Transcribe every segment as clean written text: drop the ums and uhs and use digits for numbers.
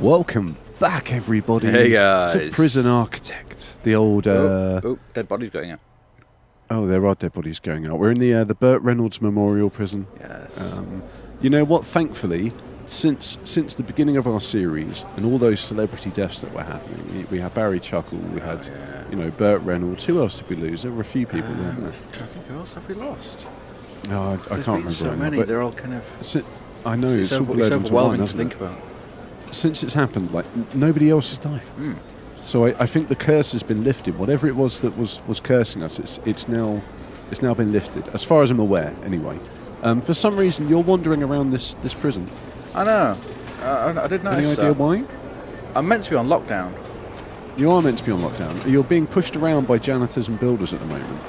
Welcome back, everybody, hey guys. to Prison Architect. The old... dead bodies going out. Oh, there are dead bodies going out. We're in the Burt Reynolds Memorial Prison. Yes. You know what? Thankfully, since the beginning of our series and all those celebrity deaths that were happening, we had Barry Chuckle, we had, Burt Reynolds. Who else did we lose? There were a few people, weren't there? I think who else have we lost? No, I can't remember. So many. They're all kind of. I know it's all it's overwhelming to think about. Since it's happened, nobody else has died. So I think the curse has been lifted. Whatever it was that was cursing us, it's now been lifted, as far as I'm aware, anyway. For some reason, you're wandering around this prison. I know. I did notice. Any idea why? I'm meant to be on lockdown. You are meant to be on lockdown. You're being pushed around by janitors and builders at the moment.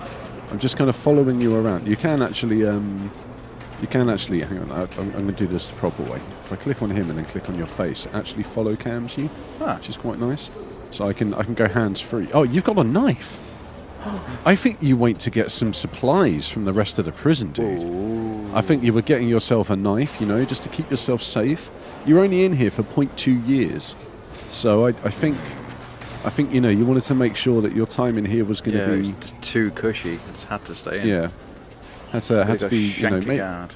I'm just kind of following you around. You can actually. Hang on. I'm going to do this the proper way. If I click on him and then click on your face, it actually follow cams you, which is quite nice. So I can go hands free. Oh, you've got a knife. I think you wait to get some supplies from the rest of the prison, dude. Ooh. I think you were getting yourself a knife, just to keep yourself safe. You're only in here for 0.2 years, so I think you wanted to make sure that your time in here was going to be it's too cushy. It's had to stay in. Yeah, had to be guard.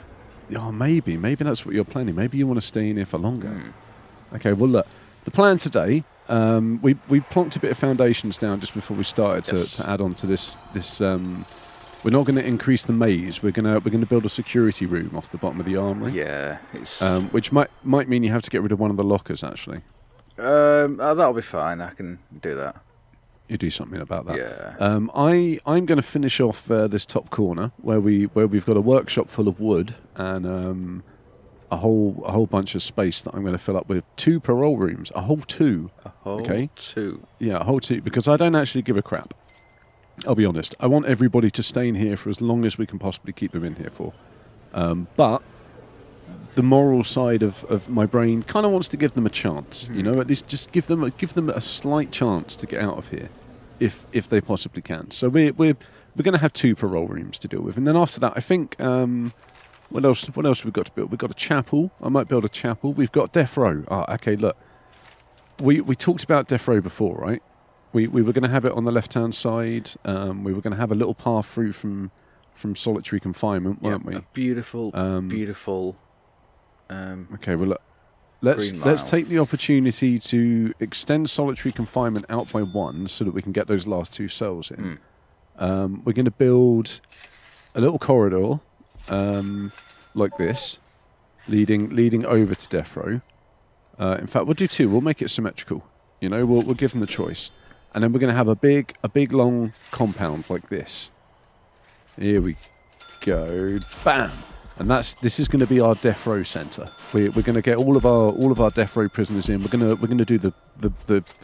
Oh, maybe that's what you're planning. Maybe you want to stay in here for longer. Okay, well look, the plan today. We plonked a bit of foundations down just before we started to add on to this. We're not going to increase the maze. We're going to build a security room off the bottom of the armory. Yeah, it's which might mean you have to get rid of one of the lockers actually. That'll be fine. I can do that. You do something about that. Yeah. I'm going to finish off this top corner where we've got a workshop full of wood and a whole bunch of space that I'm going to fill up with 2 parole rooms. A whole 2. Two. Yeah, a whole 2, because I don't actually give a crap. I'll be honest. I want everybody to stay in here for as long as we can possibly keep them in here for. But the moral side of my brain kind of wants to give them a chance. At least just give them a slight chance to get out of here, if they possibly can. So we're going to have 2 parole rooms to deal with, and then after that, I think. What else have we got to build? We've got a chapel. I might build a chapel. We've got death row. Okay, look. We talked about death row before, right? We were going to have it on the left-hand side. We were going to have a little path through from solitary confinement, weren't we? A beautiful. Okay, well, look. Let's take the opportunity to extend solitary confinement out by 1 so that we can get those last 2 cells in. We're going to build a little corridor. Like this, leading over to death row. In fact, we'll do 2. We'll make it symmetrical. We'll give them the choice, and then we're going to have a big long compound like this. Here we go, bam, and this is going to be our death row centre. We're going to get all of our death row prisoners in. We're going to do the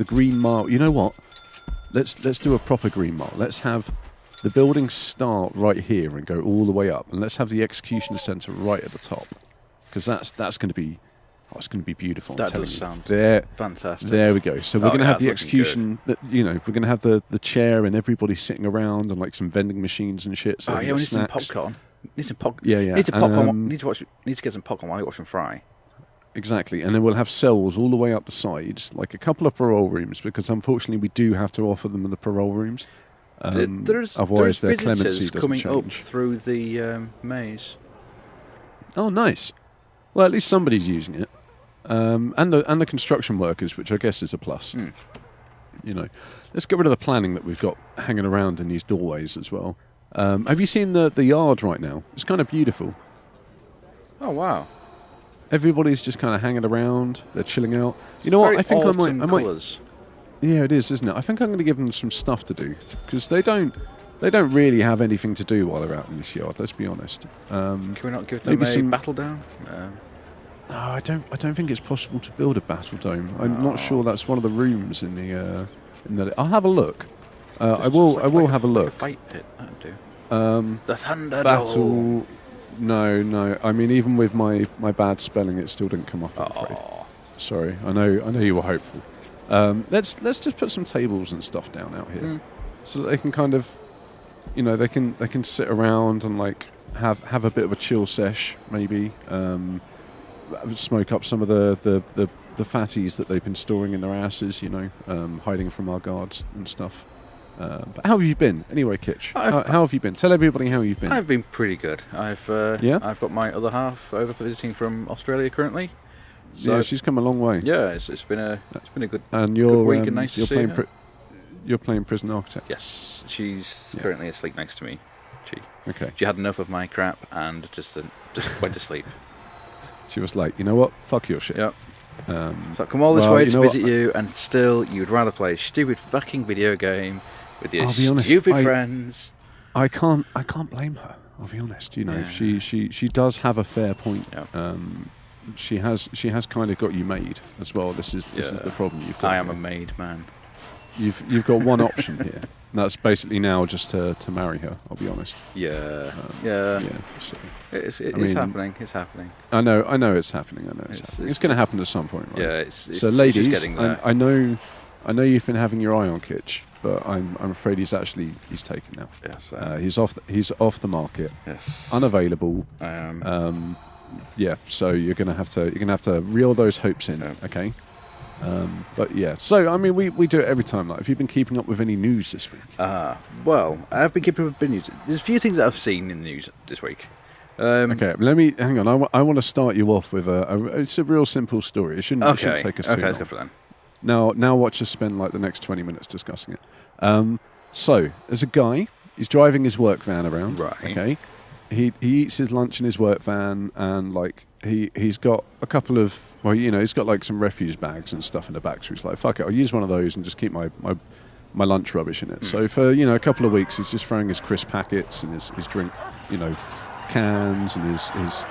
green mile. You know what? Let's do a proper green mile. Let's have the buildings start right here and go all the way up, and let's have the executioner centre right at the top, because that's going to be it's going to be beautiful. That does sound fantastic. There we go. So we're going to have the execution. We're going to have the chair and everybody sitting around and like some vending machines and shit. So we need some popcorn. Need some popcorn. Yeah. Need to get some popcorn while you watch them fry. Exactly, and then we'll have cells all the way up the sides, like a couple of parole rooms, because unfortunately we do have to offer them the parole rooms. Otherwise, their clemency doesn't coming change. Up through the maze. Oh, nice. Well, at least somebody's using it, and the construction workers, which I guess is a plus. Let's get rid of the planning that we've got hanging around in these doorways as well. Have you seen the yard right now? It's kind of beautiful. Oh wow! Everybody's just kind of hanging around. They're chilling out. You know what? I think I might. Yeah, it is, isn't it? I think I'm going to give them some stuff to do, because they don't really have anything to do while they're out in this yard. Let's be honest. Can we not give them a battle dome? No, I don't think it's possible to build a battle dome. I'm not sure that's one of the rooms in the. I'll have a look. I will have a look. Fight pit, that'd do. The thunder battle. No. I mean, even with my bad spelling, it still didn't come off. I'm afraid. Sorry. I know you were hopeful. Let's just put some tables and stuff down out here, so that they can kind of, they can sit around and like have a bit of a chill sesh, maybe smoke up some of the fatties that they've been storing in their asses, you know, hiding from our guards and stuff. But how have you been? Anyway, Kitch, how have you been? Tell everybody how you've been. I've been pretty good. I've got my other half over visiting from Australia currently. So she's come a long way. Yeah, it's been a good, and good week and nice to see her. You're playing Prison Architect. Yes, she's currently asleep next to me. She had enough of my crap and just went to sleep. She was like, you know what? Fuck your shit. Yep. So I've come all this way to visit you, and still you'd rather play a stupid fucking video game with your stupid friends. I can't blame her. I'll be honest. You know, she does have a fair point. Yep. She has kind of got you made as well. This is the problem you've got. I am a made man. You've got one option here. And that's basically now just to marry her. I'll be honest. Yeah. So, it's happening. It's happening. I know it's happening. It's going to happen at some point, right? Yeah. So, ladies, I know you've been having your eye on Kitch, but I'm afraid he's taken now. Yes. He's off the market. Yes. Unavailable. I am. So you're gonna have to reel those hopes in. Okay. But yeah, so I mean, we do it every time. Like, have you been keeping up with any news this week? Well, I've been keeping up with news. There's a few things that I've seen in the news this week. Okay, let me hang on. I want to start you off with it's a real simple story. It shouldn't take us too long. Let's go for that. Now watch us spend like the next 20 minutes discussing it. So there's a guy. He's driving his work van around. Right. Okay. He eats his lunch in his work van, and like he's got a couple of he's got like some refuse bags and stuff in the back. So he's like, fuck it, I'll use one of those and just keep my lunch rubbish in it. So for a couple of weeks, he's just throwing his crisp packets and his drink, cans and his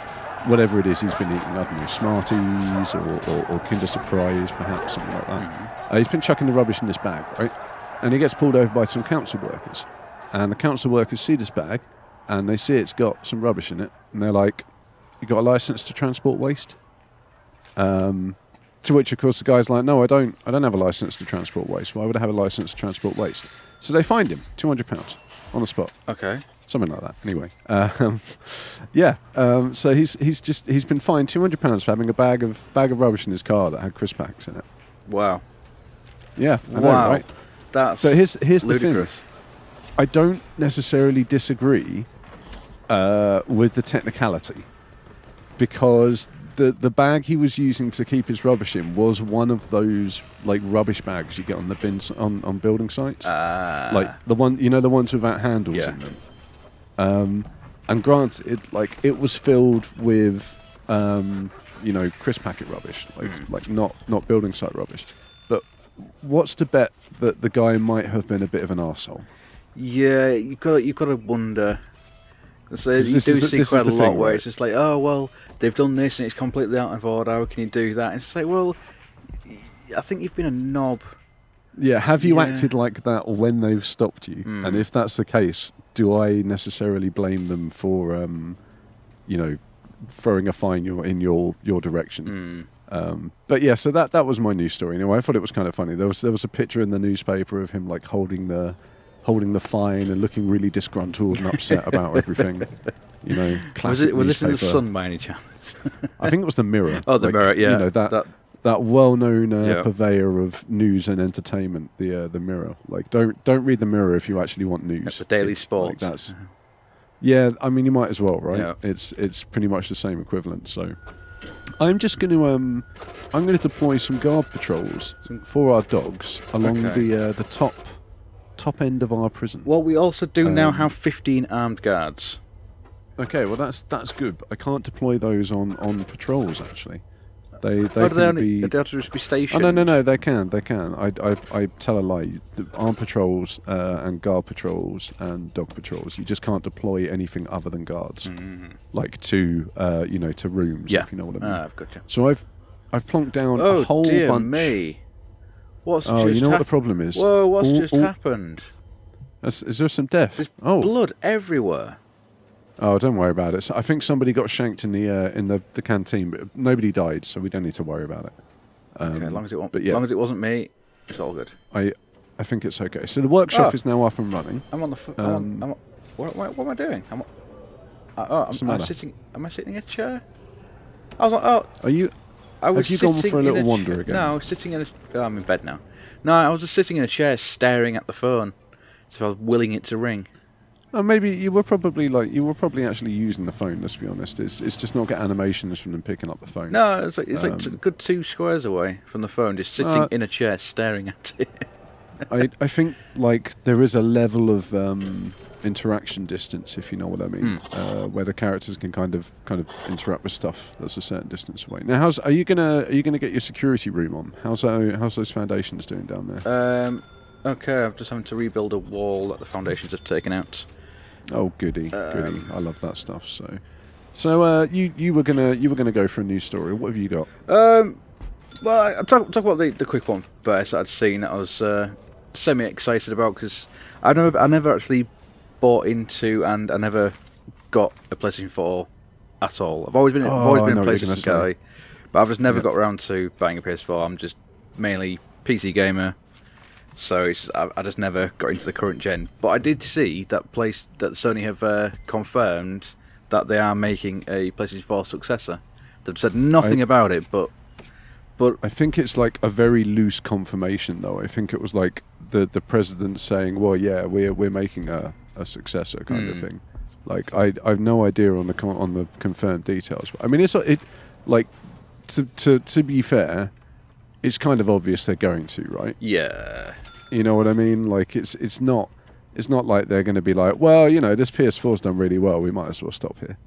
whatever it is he's been eating. I don't know, Smarties or Kinder Surprise, perhaps something like that. He's been chucking the rubbish in this bag, right? And he gets pulled over by some council workers, and the council workers see this bag. And they see it's got some rubbish in it, and they're like, "You got a license to transport waste?" To which, of course, the guy's like, "No, I don't have a license to transport waste. Why would I have a license to transport waste?" So they fined him £200 on the spot. Okay, something like that. Anyway, so he's been fined £200 for having a bag of rubbish in his car that had crisp packs in it. Wow. Yeah. I know, right? That's so here's ludicrous. The thing. I don't necessarily disagree with the technicality, because the bag he was using to keep his rubbish in was one of those like rubbish bags you get on the bins on building sites, like the ones without handles in them. And granted, it was filled with crisp packet rubbish, like not building site rubbish. But what's to bet that the guy might have been a bit of an arsehole? Yeah, you've got to wonder. So you do see quite a lot where it's just like, oh well, they've done this and it's completely out of order. How can you do that? And it's like, well, I think you've been a knob. Yeah, have you acted like that when they've stopped you? And if that's the case, do I necessarily blame them for, throwing a fine in your direction? But yeah, so that was my news story. Anyway, I thought it was kind of funny. There was a picture in the newspaper of him like holding the fine and looking really disgruntled and upset about everything. Classic was this in the Sun by any chance? I think it was the Mirror. Oh, the Mirror, yeah. That well-known purveyor of news and entertainment, the Mirror. Like, don't read the Mirror if you actually want news. It's the Daily Sports. Like I mean, you might as well, right? Yeah. It's pretty much the same equivalent. So, I'm just going to deploy some guard patrols for our dogs along the top end of our prison. Well, we also do now have 15 armed guards. Okay, well that's good. But I can't deploy those on patrols actually. They have to just be stationed. Oh no, they can. I tell a lie. The armed patrols and guard patrols and dog patrols. You just can't deploy anything other than guards, like to rooms. Yeah. If you know what I mean. I've got you. So I've plonked down a whole bunch. Oh dear me! What's just you know what the problem is? Whoa! What's just happened? Is there some death? There's blood everywhere. Oh, don't worry about it. So I think somebody got shanked in the canteen, but nobody died, so we don't need to worry about it. Okay, as long as it wasn't me, it's all good. I think it's okay. So the workshop is now up and running. I'm on the. What am I doing? Am I sitting in a chair? I was like, oh. Are you? Have you gone for a little wander again? No, I was sitting in a... Oh, I'm in bed now. No, I was just sitting in a chair staring at the phone. So I was willing it to ring. Oh, maybe you were probably actually using the phone. Let's be honest. It's just not get animations from them picking up the phone. No, it's like a good 2 squares away from the phone, just sitting in a chair staring at it. I think like there is a level of interaction distance, if you know what I mean, where the characters can kind of interact with stuff that's a certain distance away. Now, are you gonna get your security room on? How's those foundations doing down there? Okay, I'm just having to rebuild a wall that the foundations have taken out. Oh, goody. I love that stuff. So you were gonna go for a news story. What have you got? Well, I'll talk about the quick one first that I'd seen that I was semi-excited about, because I never actually bought into, and I never got a PlayStation 4 at all. I've always been a PlayStation guy, but I've just never got around to buying a PS4. I'm just mainly PC gamer, so I just never got into the current gen. But I did see that Sony have confirmed that they are making a PlayStation 4 successor. They've said nothing about it, but I think it's like a very loose confirmation, though. I think it was like the president saying, "Well, yeah, we're making a successor," kind of thing. Like I've no idea on the confirmed details. I mean, to be fair, it's kind of obvious they're going to, right? Yeah. You know what I mean? Like it's not like they're going to be like, well, you know, this PS4's done really well, we might as well stop here.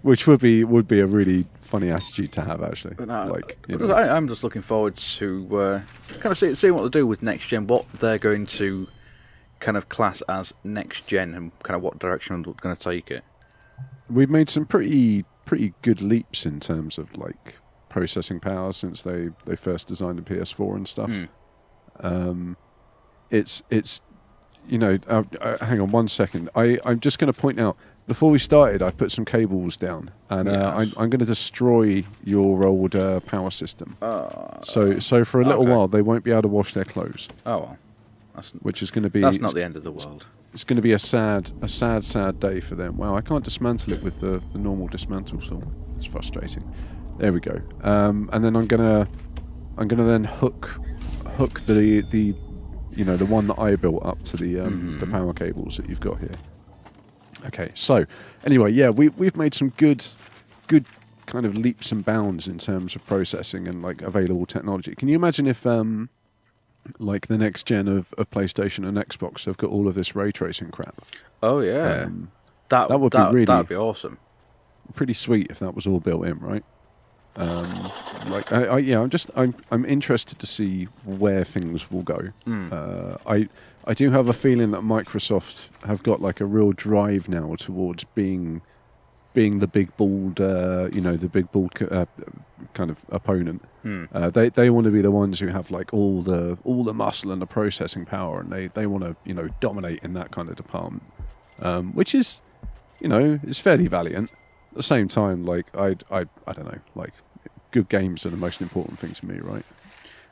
Which would be a really funny attitude to have, actually. But I'm just looking forward to kind of seeing what they do with next gen, what they're going to kind of class as next gen, and kind of what direction they're going to take it. We've made some pretty good leaps in terms of like processing power since they first designed the PS4 and stuff. It's you know, hang on 1 second. I'm just going to point out, before we started, I put some cables down, and I'm going to destroy your old power system. So for a little while, they won't be able to wash their clothes. Oh well, which is going to be... That's not the end of the world. It's going to be a sad day for them. Wow, I can't dismantle it with the normal dismantle saw. It's frustrating. There we go. And then I'm gonna then hook the you know, the one that I built up to the power cables that you've got here. Okay, so anyway, yeah, we've made some good kind of leaps and bounds in terms of processing and like available technology. Can you imagine if like the next gen of PlayStation and Xbox have got all of this ray tracing crap? Oh yeah, that would be awesome. Pretty sweet if that was all built in, right? Like I'm interested to see where things will go. I do have a feeling that Microsoft have got like a real drive now towards being the big bald, the big bald kind of opponent. They want to be the ones who have like all the muscle and the processing power, and they want to, you know, dominate in that kind of department, which is, you know, is fairly valiant. At the same time, like I don't know, like good games are the most important thing to me, right?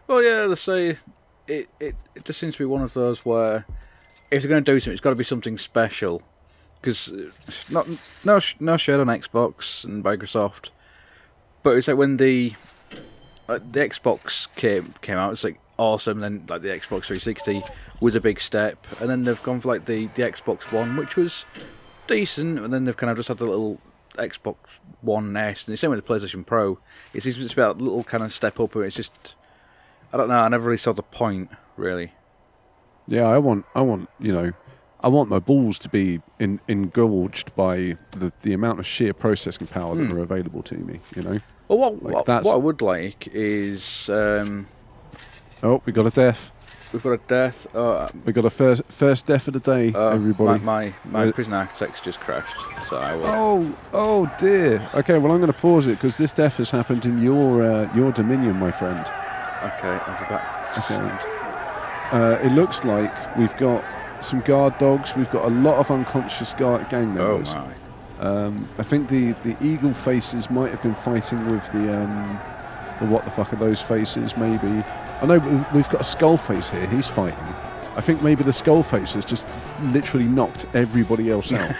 Well, yeah, they say it just seems to be one of those where if they're going to do something, it's got to be something special. Because no shade on Xbox and Microsoft, but it's like when the Xbox came out, it's like awesome. Then like the Xbox 360 was a big step, and then they've gone for like the Xbox One, which was decent, and then they've kind of just had the little Xbox One S, and the same with the PlayStation Pro. It seems to be that little kind of step up, and it's just, I don't know, I never really saw the point, really. Yeah, I want my balls to be engorged by the amount of sheer processing power that are available to me, you know? Well, what I would like is... oh, we got a death. We've got a death. We got a first death of the day, everybody. My prison architect's just crashed, so I will... Oh dear. Okay, well I'm going to pause it, because this death has happened in your dominion, my friend. Okay, I'll be back. Okay. It looks like we've got some guard dogs. We've got a lot of unconscious gang members. Oh my! I think the eagle faces might have been fighting with the what the fuck are those faces? Maybe. I know we've got a skull face here. He's fighting. I think maybe the skull face has just literally knocked everybody else out.